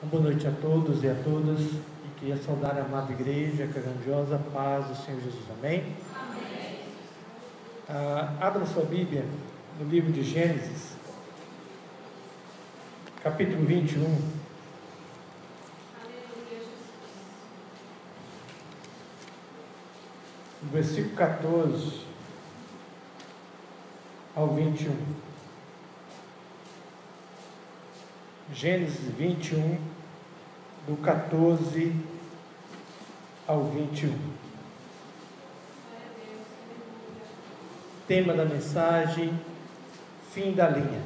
Boa noite a todos e a todas, e queria saudar a amada igreja, com a grandiosa paz do Senhor Jesus, amém? Amém. Abra sua Bíblia no livro de Gênesis, capítulo 21. No versículo 14 ao 21. Gênesis 21, do 14 ao 21. Tema da mensagem: fim da linha.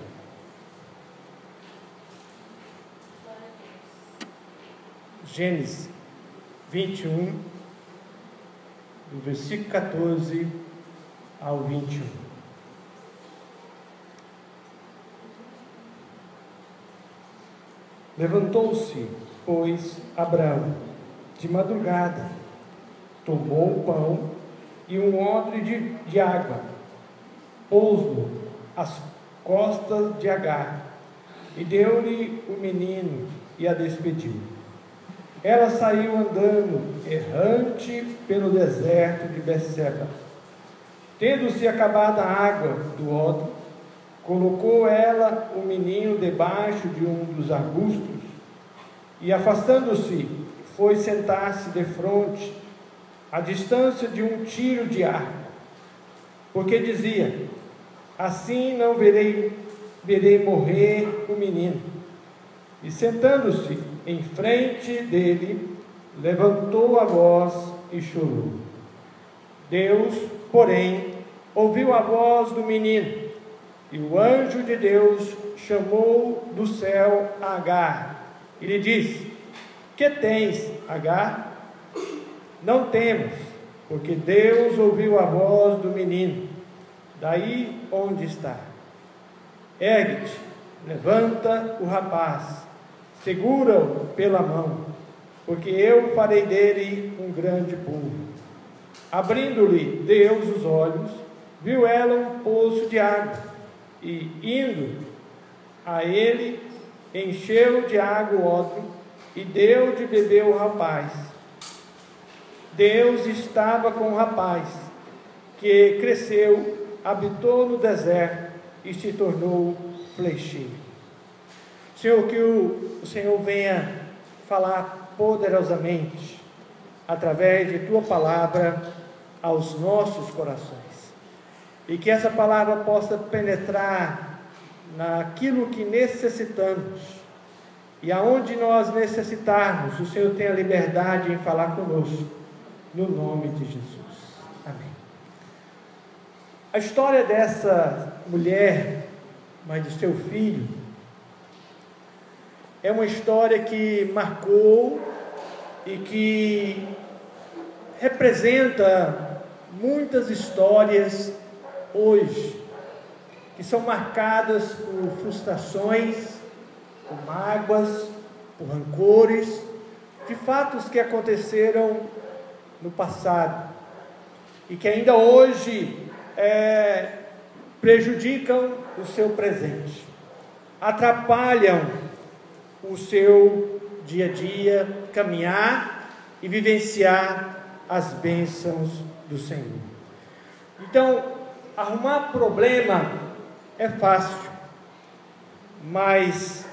Gênesis 21, do versículo 14 ao 21. Levantou-se, pois, Abraão, de madrugada, tomou o pão e um odre de água, pôs-lo às costas de Agar, e deu-lhe o menino e a despediu. Ela saiu andando, errante, pelo deserto de Berseba. Tendo-se acabado a água do odre, colocou ela o menino debaixo de um dos arbustos e, afastando-se, foi sentar-se defronte, à distância de um tiro de arco, porque dizia: assim não verei morrer o menino. E, sentando-se em frente dele, levantou a voz e chorou. Deus, porém, ouviu a voz do menino, e o anjo de Deus chamou do céu Agar e lhe disse: que tens, Agar? Não temas, porque Deus ouviu a voz do menino, daí onde está. Ergue-te, levanta o rapaz, segura-o pela mão, porque eu farei dele um grande povo. Abrindo-lhe Deus os olhos, viu ela um poço de água, e, indo a ele, encheu de água o odre e deu de beber ao rapaz. Deus estava com o rapaz, que cresceu, habitou no deserto e se tornou flecheiro. Senhor, que o Senhor venha falar poderosamente através de Tua palavra aos nossos corações. E que essa palavra possa penetrar naquilo que necessitamos. E aonde nós necessitarmos, o Senhor tenha liberdade em falar conosco, no nome de Jesus. Amém. A história dessa mulher, mãe do seu filho, é uma história que marcou e que representa muitas histórias hoje, que são marcadas por frustrações, por mágoas, por rancores, de fatos que aconteceram no passado e que ainda hoje prejudicam o seu presente, atrapalham o seu dia a dia, caminhar e vivenciar as bênçãos do Senhor. Então, arrumar problema é fácil, mas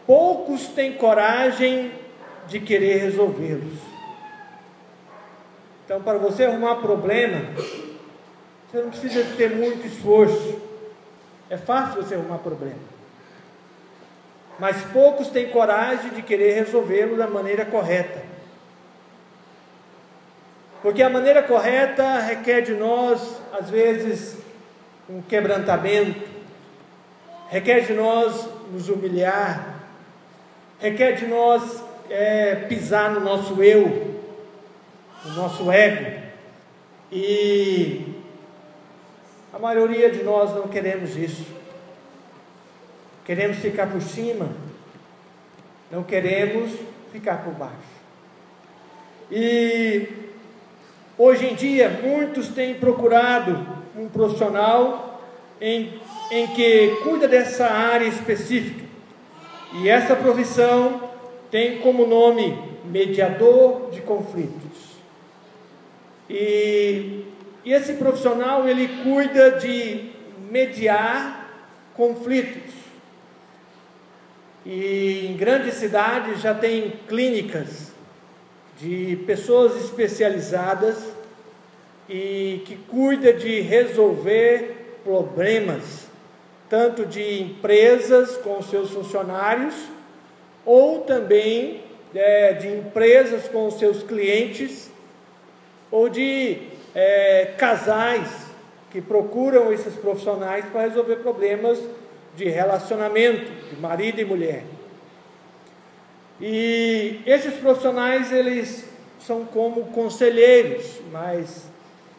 poucos têm coragem de querer resolvê-los. Então, para você arrumar problema, você não precisa ter muito esforço. É fácil você arrumar problema, mas poucos têm coragem de querer resolvê-lo da maneira correta. Porque a maneira correta requer de nós, às vezes, um quebrantamento, requer de nós nos humilhar, requer de nós pisar no nosso eu, no nosso ego. E a maioria de nós não queremos isso. Queremos ficar por cima, não queremos ficar por baixo. E hoje em dia, muitos têm procurado um profissional em que cuida dessa área específica, E essa profissão tem como nome mediador de conflitos. E esse profissional, ele cuida de mediar conflitos. E em grandes cidades já tem clínicas de pessoas especializadas e que cuida de resolver problemas, tanto de empresas com os seus funcionários, ou também de empresas com os seus clientes, ou de casais que procuram esses profissionais para resolver problemas de relacionamento, de marido e mulher. E esses profissionais, eles são como conselheiros, mas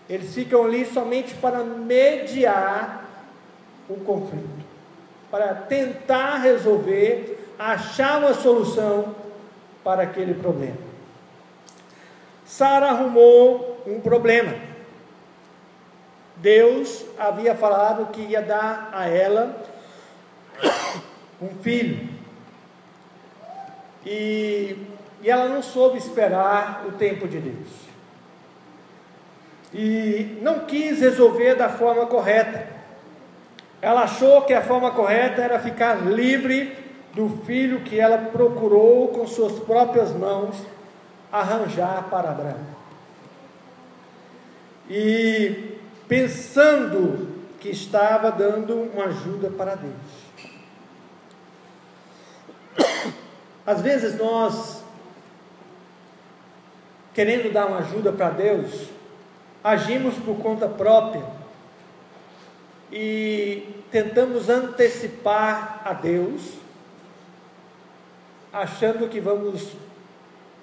eles ficam ali somente para mediar o conflito, para tentar resolver, achar uma solução para aquele problema. Sara arrumou um problema. Deus havia falado que ia dar a ela um filho, e ela não soube esperar o tempo de Deus, e não quis resolver da forma correta. Ela achou que a forma correta era ficar livre do filho que ela procurou com suas próprias mãos arranjar para Abraão, e pensando que estava dando uma ajuda para Deus. Às vezes nós, querendo dar uma ajuda para Deus, agimos por conta própria e tentamos antecipar a Deus, achando que vamos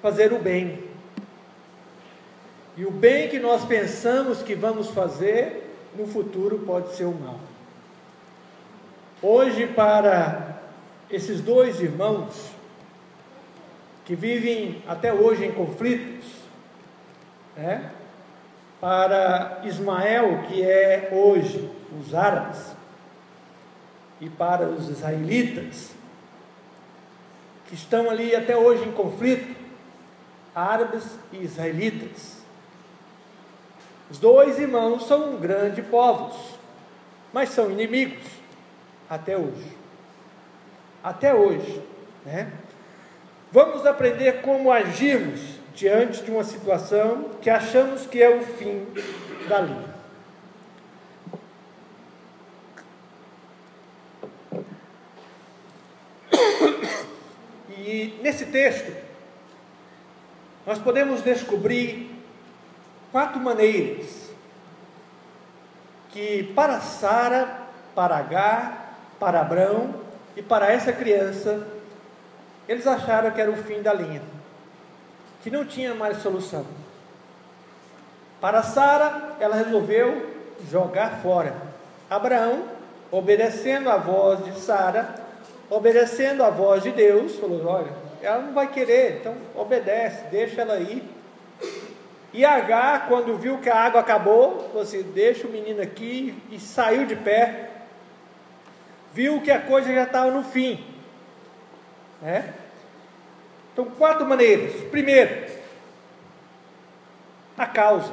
fazer o bem. E o bem que nós pensamos que vamos fazer, no futuro pode ser o mal. Hoje, para esses dois irmãos, que vivem até hoje em conflitos, para Ismael, que é hoje os árabes, e para os israelitas, que estão ali até hoje em conflito, árabes e israelitas. Os dois irmãos são grandes povos, mas são inimigos até hoje. Até hoje, Vamos aprender como agirmos diante de uma situação que achamos que é o fim da linha. E nesse texto, nós podemos descobrir 4 maneiras que para Sara, para Agar, para Abrão e para essa criança, eles acharam que era o fim da linha, que não tinha mais solução. Para Sara, ela resolveu jogar fora. Abraão, obedecendo a voz de Sara, obedecendo a voz de Deus, falou: olha, ela não vai querer, então obedece, deixa ela ir. E Agar, quando viu que a água acabou, falou assim: deixa o menino aqui, e saiu de pé. Viu que a coisa já estava no fim. Então, 4 maneiras. Primeiro, a causa.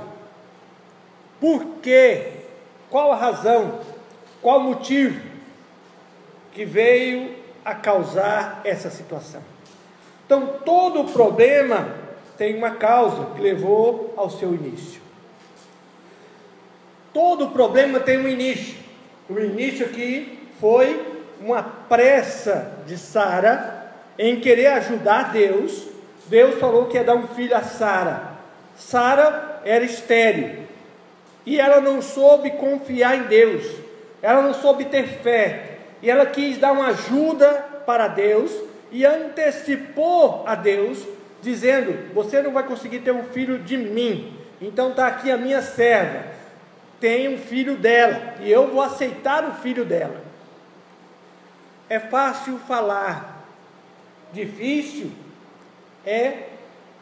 Por quê? Qual a razão? Qual o motivo que veio a causar essa situação? Então, todo problema tem uma causa que levou ao seu início. Todo problema tem um início. O início aqui foi uma pressa de Sara em querer ajudar Deus. Deus falou que ia dar um filho a Sara. Sara era estéril e ela não soube confiar em Deus, ela não soube ter fé, e ela quis dar uma ajuda para Deus e antecipou a Deus, dizendo: você não vai conseguir ter um filho de mim, então está aqui a minha serva, tem um filho dela e eu vou aceitar o filho dela. É fácil falar, difícil é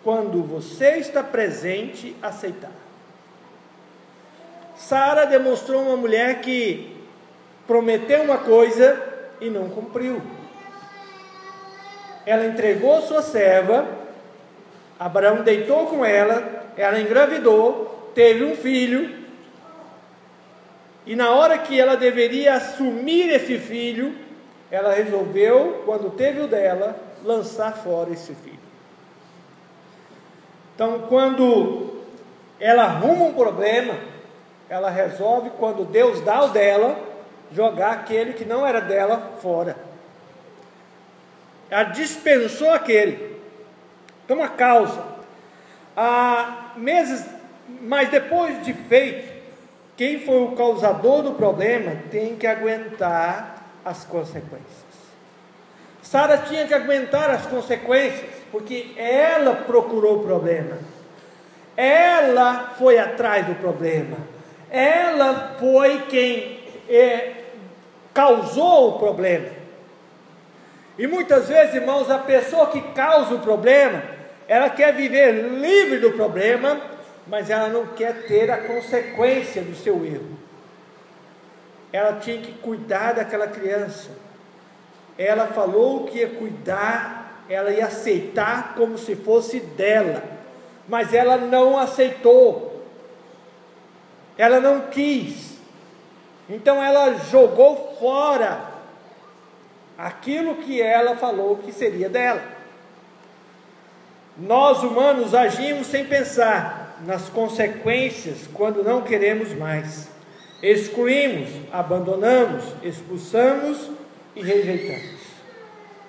quando você está presente, aceitar. Sara demonstrou uma mulher que prometeu uma coisa e não cumpriu. ela entregou sua serva, Abraão deitou com ela, ela engravidou, teve um filho, e na hora que ela deveria assumir esse filho, ela resolveu, quando teve o dela, lançar fora esse filho. Então, quando ela arruma um problema, ela resolve, quando Deus dá o dela, jogar aquele que não era dela fora. Ela dispensou aquele. Então, a causa. Há meses, mas depois de feito, quem foi o causador do problema tem que aguentar as consequências. Sara tinha que aguentar as consequências, porque ela procurou o problema, ela foi atrás do problema, ela foi quem causou o problema. E muitas vezes, irmãos, a pessoa que causa o problema, ela quer viver livre do problema, mas ela não quer ter a consequência do seu erro. Ela tinha que cuidar daquela criança. Ela falou que ia cuidar, ela ia aceitar como se fosse dela, mas ela não aceitou, ela não quis. Então ela jogou fora aquilo que ela falou que seria dela. Nós humanos agimos sem pensar nas consequências quando não queremos mais. Excluímos, abandonamos, expulsamos e rejeitamos.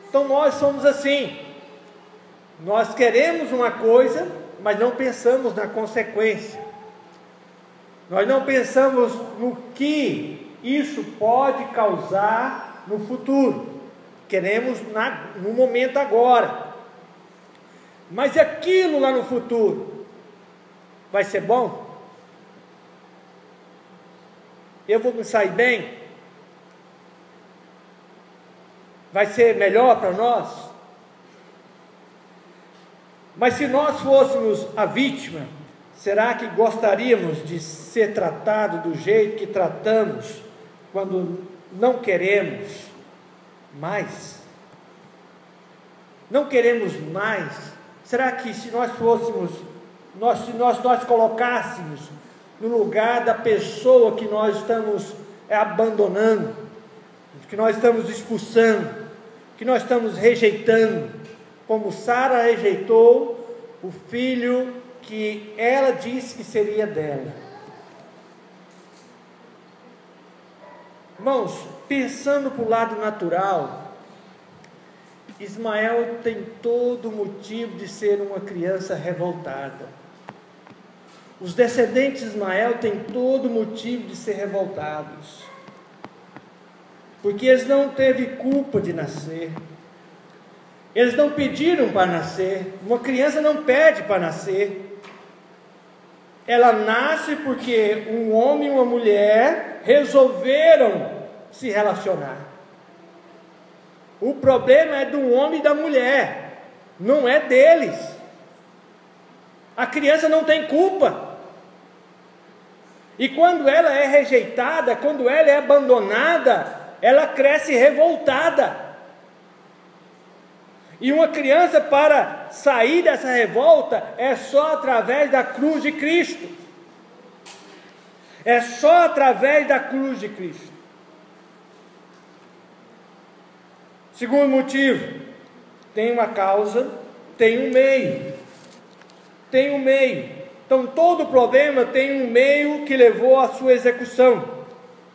Então nós somos assim. Nós queremos uma coisa, mas não pensamos na consequência. Nós não pensamos no que isso pode causar no futuro. Queremos no momento agora. Mas aquilo lá no futuro vai ser bom? Eu vou me sair bem? Vai ser melhor para nós? Mas se nós fôssemos a vítima, será que gostaríamos de ser tratado do jeito que tratamos quando não queremos mais? Não queremos mais? Será que se nós fôssemos, se nós colocássemos no lugar da pessoa que nós estamos abandonando, que nós estamos expulsando, que nós estamos rejeitando, como Sara rejeitou o filho que ela disse que seria dela? Irmãos, pensando para o lado natural, Ismael tem todo motivo de ser uma criança revoltada. Os descendentes de Ismael têm todo motivo de ser revoltados, porque eles não teve culpa de nascer, eles não pediram para nascer. Uma criança não pede para nascer, ela nasce porque um homem e uma mulher resolveram se relacionar. O problema é do homem e da mulher, não é deles. A criança não tem culpa. E quando ela é rejeitada, quando ela é abandonada, ela cresce revoltada. E uma criança, para sair dessa revolta, é só através da cruz de Cristo. É só através da cruz de Cristo. Segundo motivo, tem uma causa, tem um meio. Tem um meio. Então todo problema tem um meio que levou à sua execução.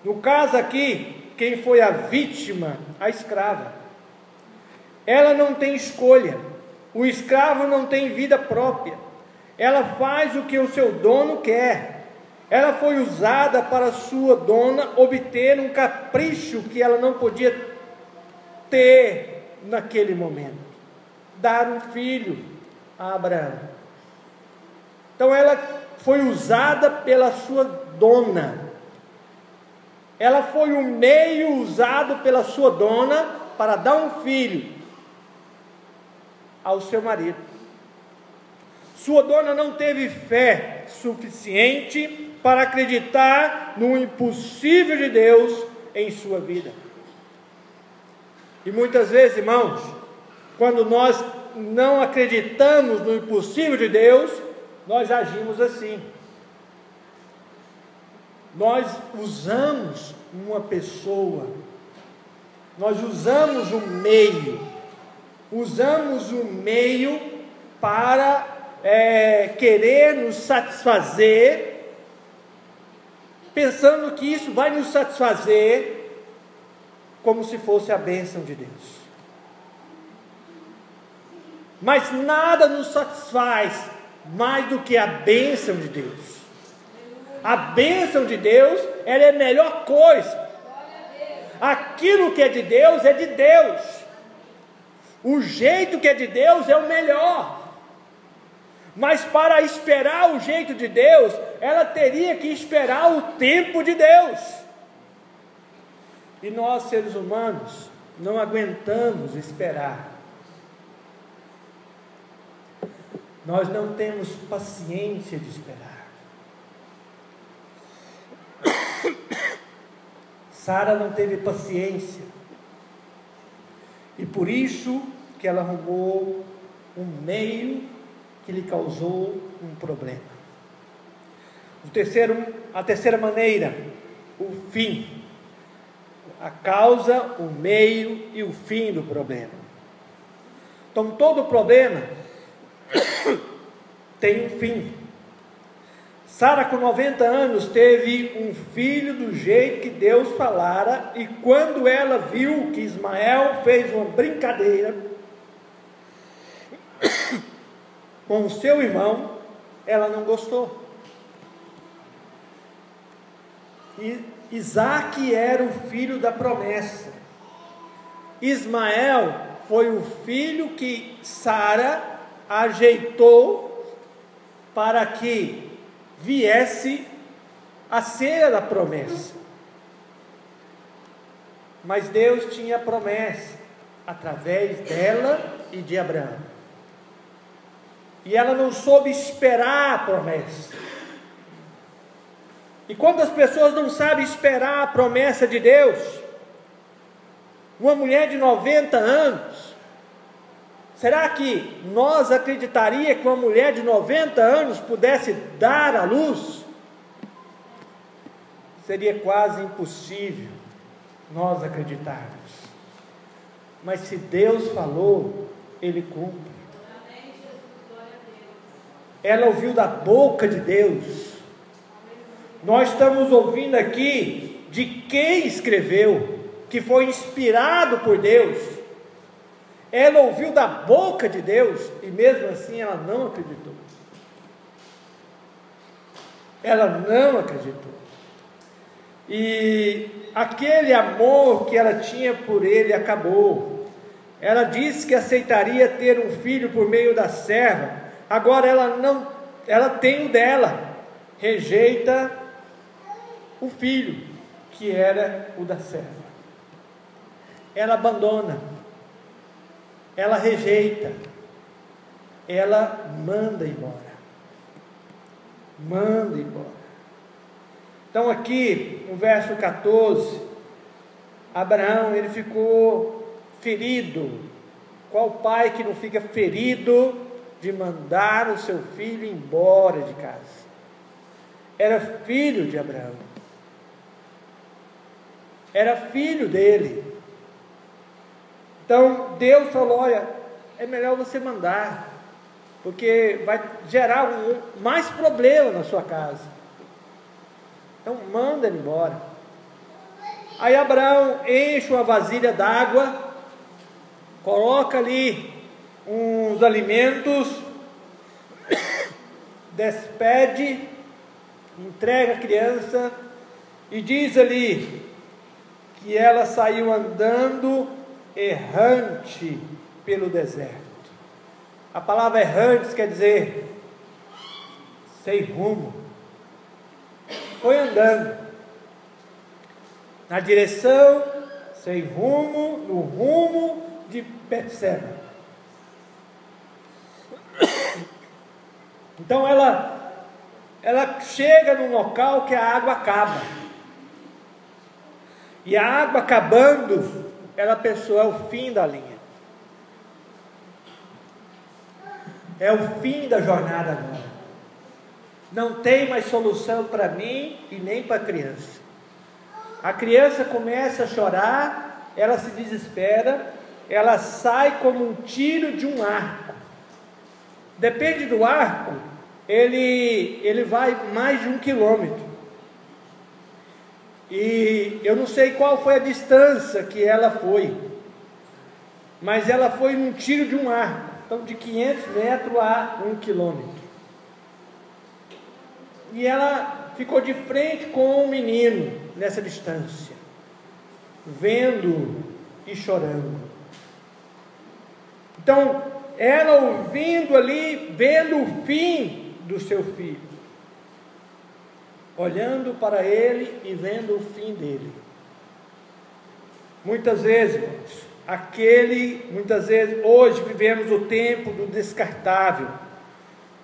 No caso aqui, quem foi a vítima? A escrava. Ela não tem escolha. O escravo não tem vida própria. Ela faz o que o seu dono quer. Ela foi usada para sua dona obter um capricho que ela não podia ter naquele momento: dar um filho a Abraão. Então ela foi usada pela sua dona. Ela foi um meio usado pela sua dona para dar um filho ao seu marido. Sua dona não teve fé suficiente para acreditar no impossível de Deus em sua vida. E muitas vezes, irmãos, quando nós não acreditamos no impossível de Deus, nós agimos assim. Nós usamos uma pessoa, nós usamos um meio para querer nos satisfazer, pensando que isso vai nos satisfazer, como se fosse a bênção de Deus. Mas nada nos satisfaz mais do que a bênção de Deus. A bênção de Deus, ela é a melhor coisa. Aquilo que é de Deus é de Deus. O jeito que é de Deus é o melhor. Mas para esperar o jeito de Deus, ela teria que esperar o tempo de Deus. E nós, seres humanos, não aguentamos esperar. Nós não temos paciência de esperar. Sara não teve paciência, e por isso que ela arrumou um meio que lhe causou um problema. A terceira maneira, o fim. A causa, o meio e o fim do problema. Então todo problema tem um fim. Sara, com 90 anos, teve um filho do jeito que Deus falara, e quando ela viu que Ismael fez uma brincadeira com o seu irmão, ela não gostou. E Isaque era o filho da promessa. Ismael foi o filho que Sara ajeitou para que viesse a ser a promessa. Mas Deus tinha promessa através dela e de Abraão, e ela não soube esperar a promessa. E quando as pessoas não sabem esperar a promessa de Deus, uma mulher de 90 anos, será que nós acreditaria que uma mulher de 90 anos pudesse dar à luz? Seria quase impossível nós acreditarmos. Mas se Deus falou, Ele cumpre. Ela ouviu da boca de Deus. Nós estamos ouvindo aqui de quem escreveu, que foi inspirado por Deus. Ela ouviu da boca de Deus, e mesmo assim ela não acreditou. Ela não acreditou. E aquele amor que ela tinha por ele acabou. Ela disse que aceitaria ter um filho por meio da serva. Agora ela tem o dela. Rejeita o filho, que era o da serva. Ela abandona. Ela rejeita, ela manda embora. Manda embora. Então aqui, no verso 14, Abraão, ele ficou ferido. Qual pai que não fica ferido de mandar o seu filho embora de casa? Era filho de Abraão. Era filho dele. Então Deus falou: olha, é melhor você mandar, porque vai gerar mais problema na sua casa. Então manda ele embora. Aí Abraão enche uma vasilha d'água, coloca ali uns alimentos, despede, entrega a criança, e diz ali que ela saiu andando errante pelo deserto. A palavra errante quer dizer sem rumo. Foi andando na direção, sem rumo, no rumo de Betseba. Então ela chega num local que a água acaba, e a água acabando, ela pensou: é o fim da linha. é o fim da jornada agora. Não tem mais solução para mim e nem para a criança. A criança começa a chorar, ela se desespera, ela sai como um tiro de um arco. Depende do arco, ele vai mais de 1 quilômetro. E eu não sei qual foi a distância que ela foi, mas ela foi num tiro de um arco, então de 500 metros a 1 quilômetro. E ela ficou de frente com o menino nessa distância, vendo e chorando. Então, ela ouvindo ali, vendo o fim do seu filho, olhando para ele e vendo o fim dele. Muitas vezes, hoje vivemos o tempo do descartável.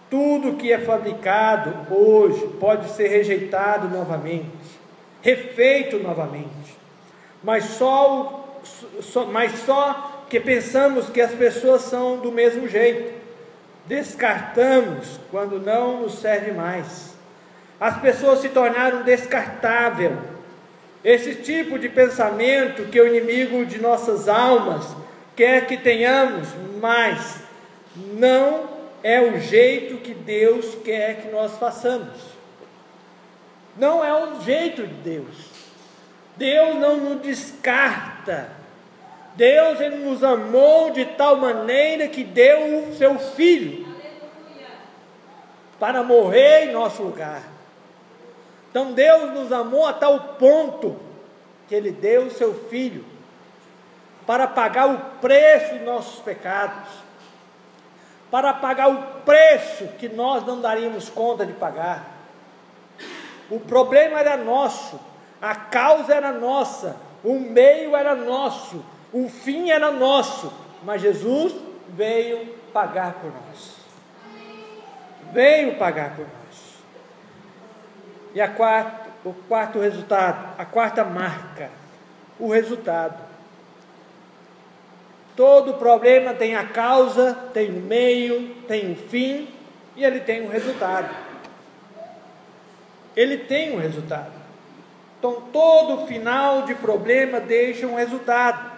Tudo que é fabricado hoje pode ser rejeitado novamente, refeito novamente, mas só que pensamos que as pessoas são do mesmo jeito, descartamos quando não nos serve mais. As pessoas se tornaram descartável. Esse tipo de pensamento que o inimigo de nossas almas quer que tenhamos, mas não é o jeito que Deus quer que nós façamos. Não é o jeito de Deus. Deus não nos descarta. Deus, Ele nos amou de tal maneira que deu o seu Filho para morrer em nosso lugar. Então Deus nos amou a tal ponto que Ele deu o seu Filho para pagar o preço dos nossos pecados, para pagar o preço que nós não daríamos conta de pagar. O problema era nosso, a causa era nossa, o meio era nosso, o fim era nosso, mas Jesus veio pagar por nós. Veio pagar por nós. E o quarto resultado, a quarta marca, o resultado. Todo problema tem a causa, tem o meio, tem o fim, e ele tem um resultado. Ele tem um resultado. Então, todo final de problema deixa um resultado.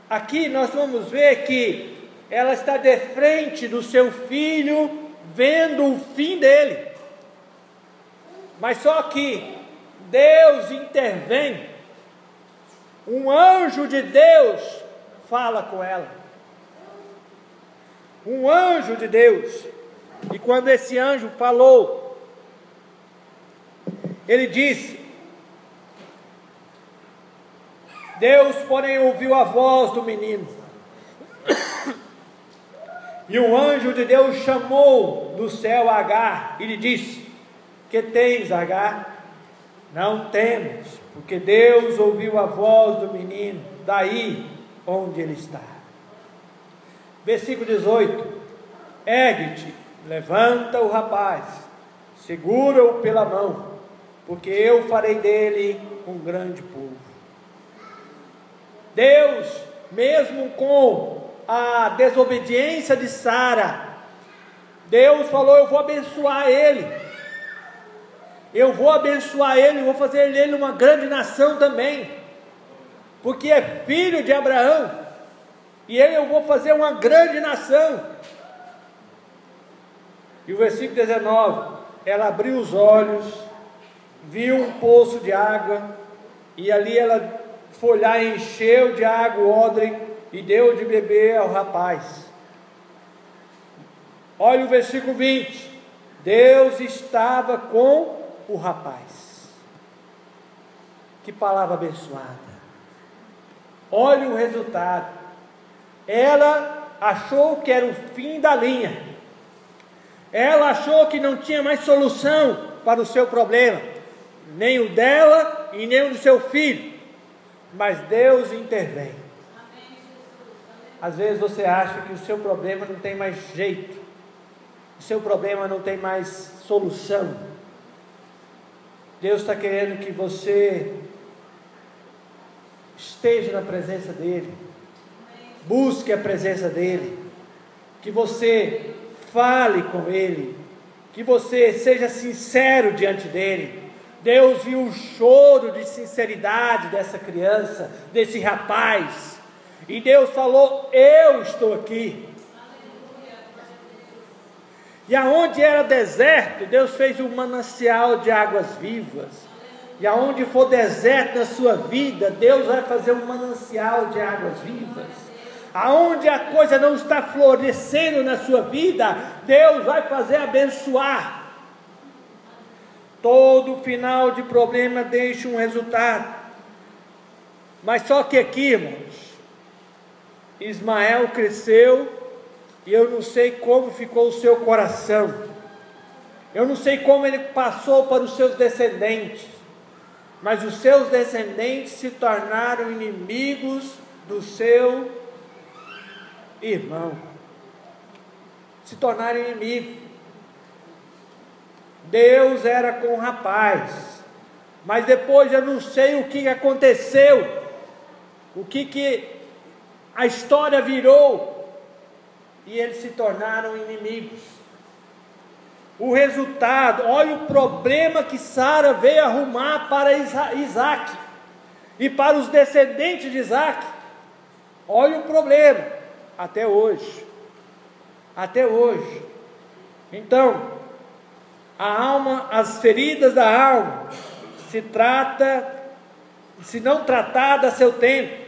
Aqui nós vamos ver que ela está de frente do seu filho, vendo o fim dele. Mas só que Deus intervém. Um anjo de Deus fala com ela. Um anjo de Deus. E quando esse anjo falou, ele disse: Deus, porém, ouviu a voz do menino. E o anjo de Deus chamou do céu Agar e lhe disse: que tens, Agar? Não temas, porque Deus ouviu a voz do menino, daí onde ele está. Versículo 18: ergue-te, levanta o rapaz, segura-o pela mão, porque eu farei dele um grande povo. Deus, mesmo com a desobediência de Sara, Deus falou: eu vou abençoar ele. Eu vou abençoar ele, vou fazer dele uma grande nação também, porque é filho de Abraão, e eu vou fazer uma grande nação. E o versículo 19, ela abriu os olhos, viu um poço de água, e ali ela foi lá, encheu de água o odre, e deu de beber ao rapaz. Olha o versículo 20, Deus estava com o rapaz. Que palavra abençoada. Olha o resultado. Ela achou que era o fim da linha. Ela achou que não tinha mais solução para o seu problema, nem o dela e nem o do seu filho. Mas Deus intervém. Às vezes você acha que o seu problema não tem mais jeito, o seu problema não tem mais solução. Deus está querendo que você esteja na presença dEle, busque a presença dEle, que você fale com Ele, que você seja sincero diante dEle. Deus viu o choro de sinceridade dessa criança, desse rapaz, e Deus falou: eu estou aqui. E aonde era deserto, Deus fez um manancial de águas vivas. E aonde for deserto na sua vida, Deus vai fazer um manancial de águas vivas. Aonde a coisa não está florescendo na sua vida, Deus vai fazer abençoar. Todo final de problema deixa um resultado. Mas só que aqui, irmãos, Ismael cresceu, e eu não sei como ficou o seu coração. Eu não sei como ele passou para os seus descendentes. Mas os seus descendentes se tornaram inimigos do seu irmão. Se tornaram inimigos. Deus era com o rapaz. Mas depois eu não sei o que aconteceu. O que a história virou. E eles se tornaram inimigos. O resultado, olha o problema que Sara veio arrumar para Isaac e para os descendentes de Isaac. Olha o problema, até hoje. Até hoje. Então, a alma, as feridas da alma, se não tratada a seu tempo,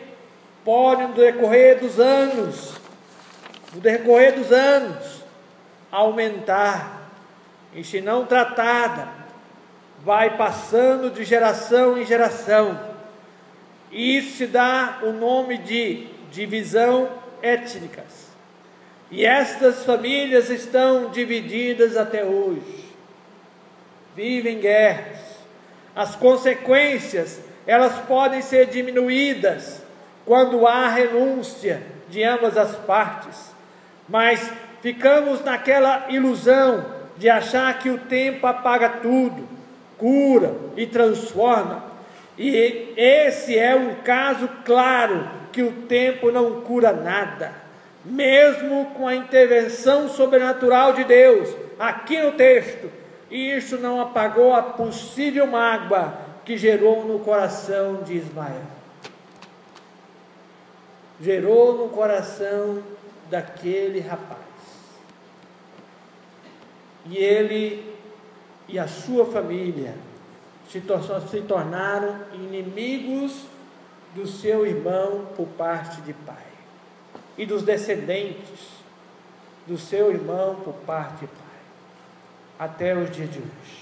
podem no decorrer dos anos, aumentar. E se não tratada, vai passando de geração em geração. E isso se dá o nome de divisão étnicas. E estas famílias estão divididas até hoje. Vivem guerras. As consequências, elas podem ser diminuídas quando há renúncia de ambas as partes. Mas ficamos naquela ilusão de achar que o tempo apaga tudo, cura e transforma. E esse é um caso claro que o tempo não cura nada. Mesmo com a intervenção sobrenatural de Deus, aqui no texto, isso não apagou a possível mágoa que gerou no coração de Ismael. Gerou no coração daquele rapaz. E ele e a sua família se tornaram inimigos do seu irmão por parte de pai, e dos descendentes do seu irmão por parte de pai, até os dias de hoje.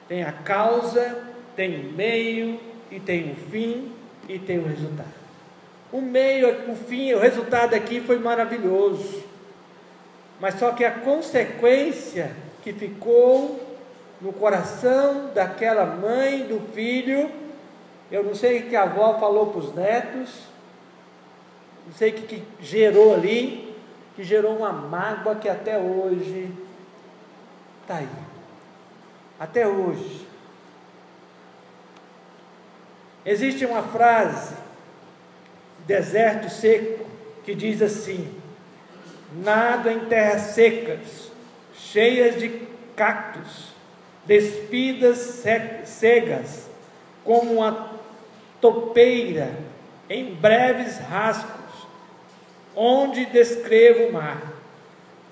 Tem a causa, tem o meio, e tem o fim, e tem o resultado. O meio, o fim, o resultado aqui foi maravilhoso. Mas só que a consequência que ficou no coração daquela mãe do filho, eu não sei o que a avó falou para os netos, não sei o que gerou ali, que gerou uma mágoa que até hoje está aí. Até hoje. Existe uma frase, deserto seco, que diz assim: nado em terras secas, cheias de cactos, despidas cegas, como uma topeira em breves rascos, onde descrevo o mar.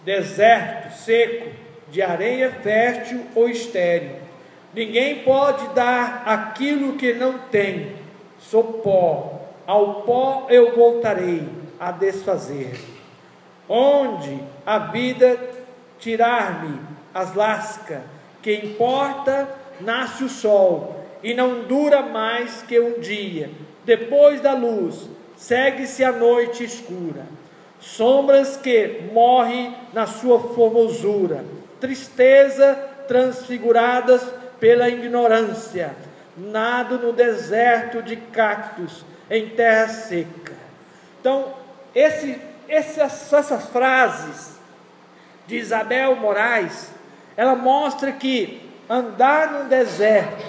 Deserto seco, de areia fértil ou estéril. Ninguém pode dar aquilo que não tem. Sou pó, ao pó eu voltarei a desfazer. Onde a vida tirar-me as lascas, que importa, nasce o sol, e não dura mais que um dia. Depois da luz, segue-se a noite escura. Sombras que morrem na sua formosura, tristeza transfiguradas pela ignorância. Nado no deserto de cactos, em terra seca. Então, essas frases de Isabel Moraes, ela mostra que andar no deserto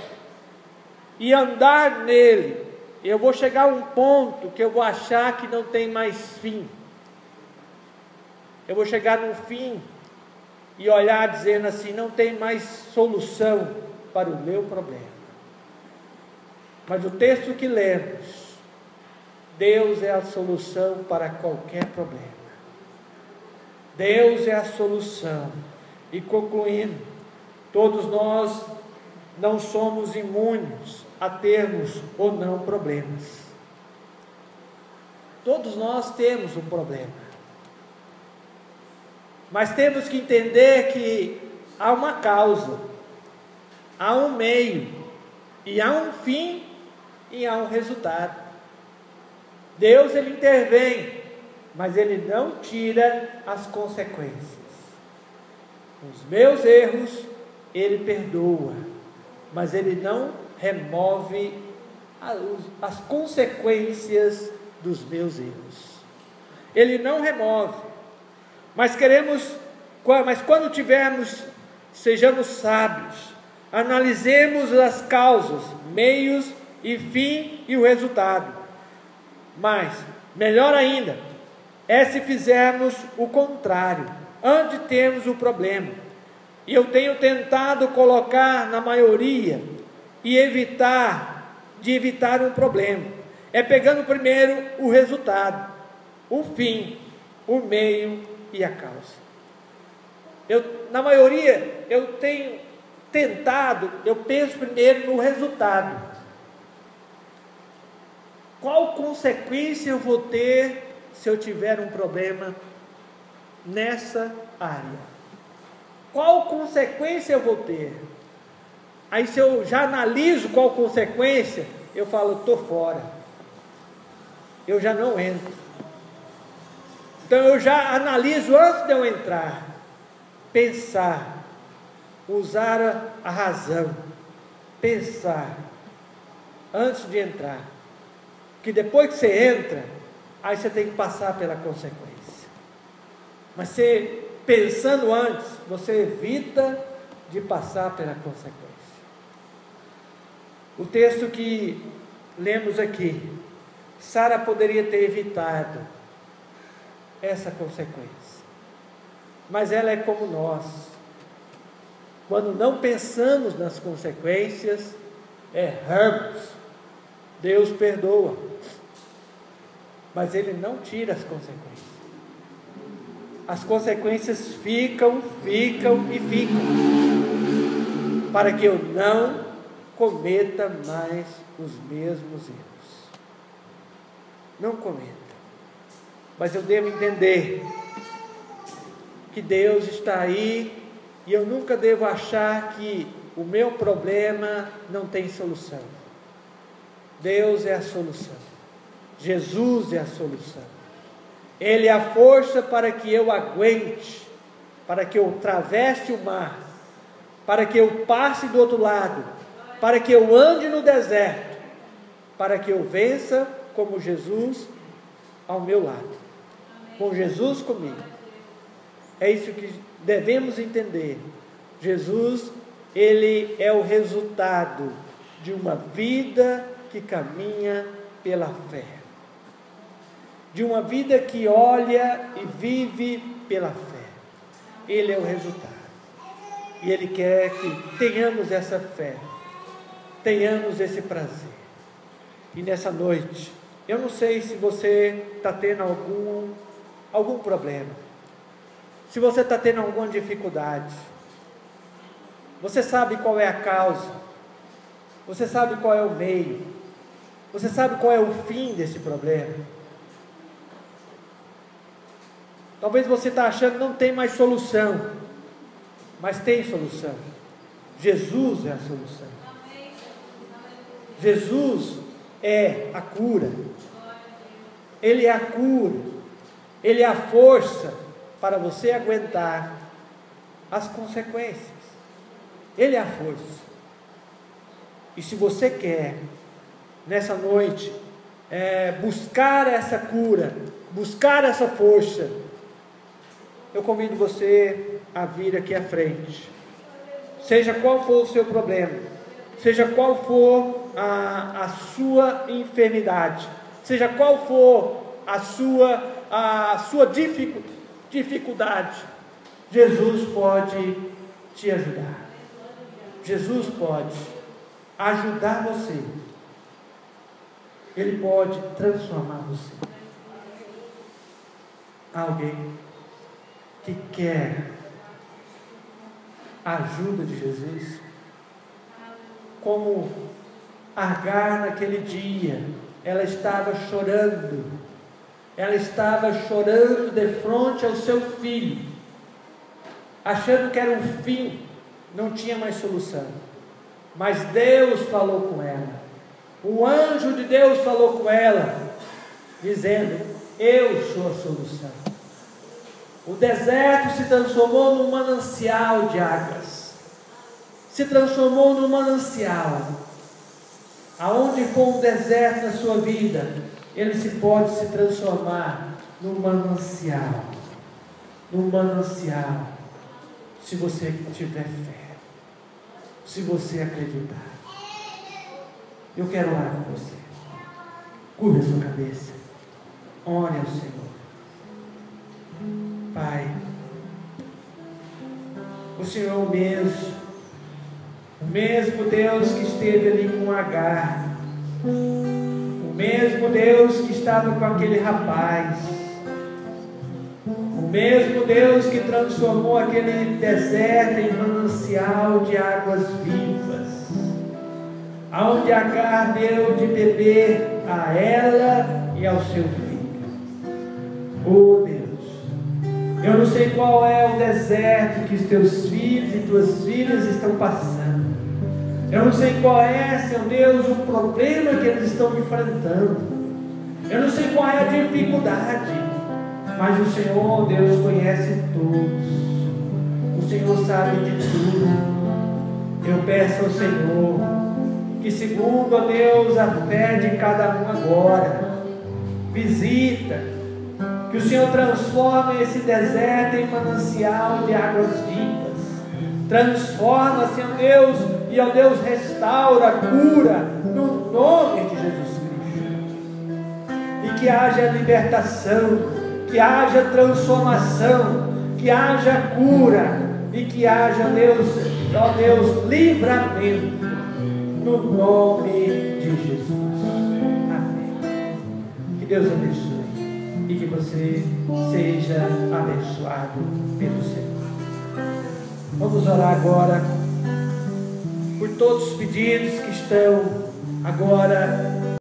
e andar nele, eu vou chegar a um ponto que eu vou achar que não tem mais fim. eu vou chegar no fim e olhar dizendo assim: não tem mais solução para o meu problema. Mas o texto que lemos, Deus é a solução para qualquer problema. Deus é a solução. E concluindo, todos nós não somos imunes a termos ou não problemas. Todos nós temos um problema. Mas temos que entender que há uma causa, há um meio, e há um fim, e há um resultado. Deus, Ele intervém, mas Ele não tira as consequências. Os meus erros, Ele perdoa, mas Ele não remove as consequências dos meus erros. Ele não remove, mas quando tivermos, sejamos sábios, analisemos as causas, meios e fim e o resultado. Mas, melhor ainda, é se fizermos o contrário, onde temos o problema. E eu tenho tentado colocar na maioria e evitar um problema. É pegando primeiro o resultado, o fim, o meio e a causa. Na maioria, eu tenho tentado, eu penso primeiro no resultado. Qual consequência eu vou ter se eu tiver um problema nessa área? Qual consequência eu vou ter? Aí, se eu já analiso qual consequência, eu falo: estou fora, eu já não entro. Então eu já analiso antes de eu entrar, pensar, usar a razão, pensar antes de entrar, que depois que você entra, aí você tem que passar pela consequência. Mas você, pensando antes, você evita de passar pela consequência. O texto que lemos aqui, Sara poderia ter evitado essa consequência, mas ela é como nós. Quando não pensamos nas consequências, erramos. Deus perdoa, mas Ele não tira as consequências. As consequências ficam, para que eu não cometa mais os mesmos erros. Não cometa. Mas eu devo entender que Deus está aí, e eu nunca devo achar que o meu problema não tem solução. Deus é a solução. Jesus é a solução. Ele é a força para que eu aguente, para que eu atravesse o mar, para que eu passe do outro lado, para que eu ande no deserto, para que eu vença como Jesus ao meu lado, com Jesus comigo. É isso que devemos entender. Jesus, Ele é o resultado de uma vida que caminha pela fé, de uma vida que olha e vive pela fé. Ele é o resultado, e Ele quer que tenhamos essa fé, tenhamos esse prazer. E nessa noite, eu não sei se você está tendo algum problema, se você está tendo alguma dificuldade. Você sabe qual é a causa, você sabe qual é o meio, você sabe qual é o fim desse problema. Talvez você está achando que não tem mais solução, mas tem solução. Jesus é a solução. Jesus é a cura. Ele é a cura. Ele é a força para você aguentar as consequências. Ele é a força. E se você quer, nessa noite, buscar essa cura, buscar essa força, eu convido você a vir aqui à frente. Seja qual for o seu problema, seja qual for a sua enfermidade, seja qual for a sua dificuldade, dificuldade, Jesus pode te ajudar. Jesus pode ajudar você. Ele pode transformar você. Alguém que quer a ajuda de Jesus, como Agar naquele dia, ela estava chorando de frente ao seu filho, achando que era um fim, não tinha mais solução. Mas Deus falou com ela, o anjo de Deus falou com ela, dizendo: eu sou a solução. O deserto se transformou num manancial de águas, se transformou num manancial. Aonde for um deserto na sua vida, ele pode se transformar num manancial, se você tiver fé, se você acreditar. Eu quero orar com você. Curva a sua cabeça, ore ao Senhor. Pai, o Senhor é o mesmo Deus que esteve ali com Agar, o mesmo Deus que estava com aquele rapaz, o mesmo Deus que transformou aquele deserto em manancial de águas vivas, aonde Agar deu de beber a ela e ao seu filho. Oh Deus, eu não sei qual é o deserto que os teus filhos e tuas filhas estão passando. Eu não sei qual é, Senhor Deus, o problema que eles estão enfrentando. Eu não sei qual é a dificuldade, mas o Senhor, Deus, conhece todos. O Senhor sabe de tudo. Eu peço ao Senhor que, segundo, ó Deus, a fé de cada um agora, visita, que o Senhor transforme esse deserto em manancial de águas vivas. Transforma, Senhor Deus, e ó Deus, restaura, cura, no nome de Jesus Cristo. E que haja libertação, que haja transformação, que haja cura, e que haja, Deus, ó Deus, livramento, no nome de Jesus. Amém. Que Deus abençoe e que você seja abençoado pelo Senhor. Vamos orar agora por todos os pedidos que estão agora